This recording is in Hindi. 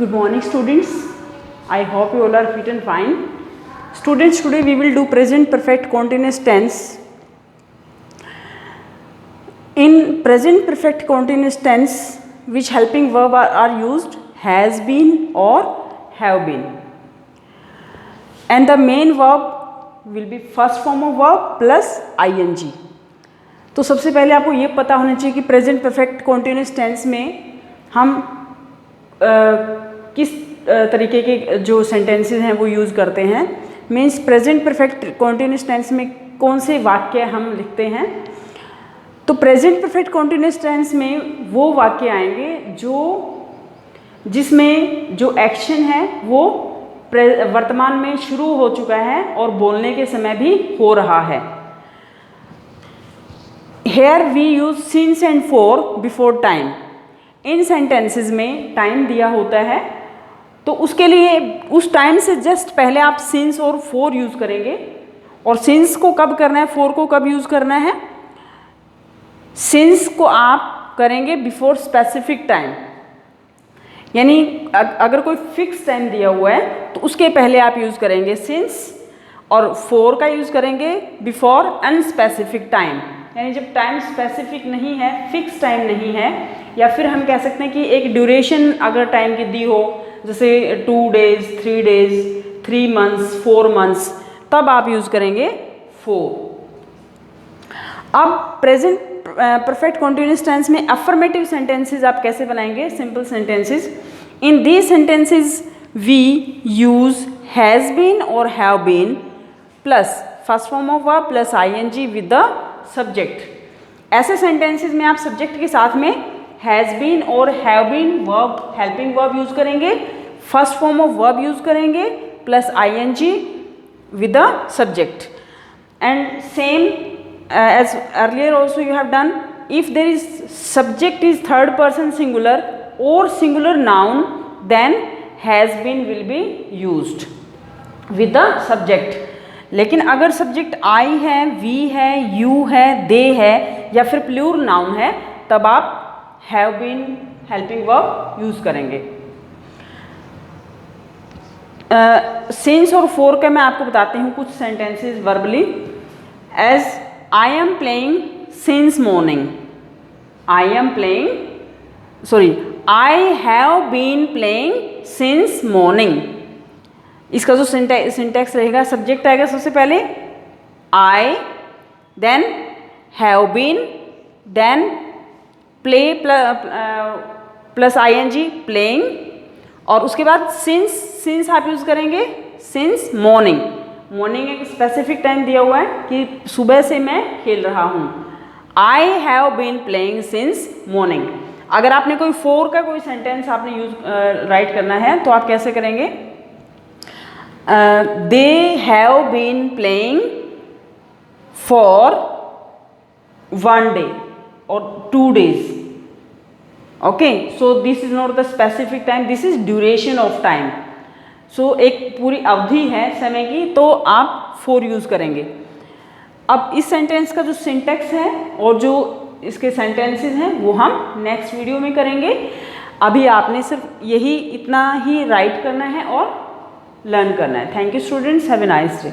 Good morning students. I hope you all are fit and fine. Students, today we will do present perfect continuous tense. In present perfect continuous tense, which helping verb are used? Has been or have been. And the main verb will be first form of verb plus ing. तो सबसे पहले आपको ये पता होना चाहिए कि प्रेजेंट परफेक्ट कॉन्टिन्यूस टेंस में हम किस तरीके के जो सेंटेंसेस हैं वो यूज़ करते हैं. Means present perfect continuous tense में कौन से वाक्य हम लिखते हैं. तो प्रेजेंट परफेक्ट कॉन्टिन्यूस टेंस में वो वाक्य आएंगे जिसमें जो एक्शन है वो वर्तमान में शुरू हो चुका है और बोलने के समय भी हो रहा है. Here we use since and for before time. In sentences में टाइम दिया होता है तो उसके लिए उस टाइम से जस्ट पहले आप since और for यूज़ करेंगे. और since को कब करना है, for को कब यूज़ करना है. since को आप करेंगे बिफोर स्पेसिफिक टाइम, यानी अगर कोई फिक्स टाइम दिया हुआ है तो उसके पहले आप यूज़ करेंगे since, और for का यूज़ करेंगे बिफोर अनस्पेसिफिक टाइम, यानी जब टाइम स्पेसिफिक नहीं है, फिक्स टाइम नहीं है, या फिर हम कह सकते हैं कि एक ड्यूरेशन अगर टाइम की दी हो, जैसे 2 days, 3 days, 3 months, 4 months, तब आप यूज़ करेंगे for. अब प्रेजेंट परफेक्ट कॉन्टिन्यूस टेंस में अफर्मेटिव सेंटेंसेस आप कैसे बनाएंगे. Simple sentences. In these sentences we use has been और have been plus first form of verb plus ing with the subject. ऐसे सेंटेंसेस में आप सब्जेक्ट के साथ में हैज़ बीन और have been verb helping verb use करेंगे, first form of verb use करेंगे plus ing with the subject. And same as earlier also you have done, if there is subject is third person singular or singular noun, then has been will be used with the subject. लेकिन अगर सब्जेक्ट आई है, वी है, यू है, दे है या फिर प्लूर नाउन है तब आप have been helping verb use करेंगे. सिंस और फोर का मैं आपको बताती हूँ कुछ sentences verbally. As I am playing since morning. I have been playing since morning. इसका जो सिंटैक्स रहेगा, सब्जेक्ट आएगा सबसे पहले I, then have been, then play plus ing playing, और उसके बाद since आप यूज़ करेंगे since morning. मॉर्निंग एक स्पेसिफिक टाइम दिया हुआ है कि सुबह से मैं खेल रहा हूँ. I have been playing since morning. अगर आपने कोई फोर का कोई सेंटेंस आपने यूज राइट करना है तो आप कैसे करेंगे. They have been playing for 1 day और 2 days. Okay, so this is not the specific time, this is duration of time. So एक पूरी अवधि है समय की, तो आप फोर यूज़ करेंगे. अब इस सेंटेंस का जो सिंटैक्स है और जो इसके सेंटेंसेस हैं वो हम नेक्स्ट वीडियो में करेंगे. अभी आपने सिर्फ इतना ही राइट करना है और लर्न करना है. Thank you students, have a nice day.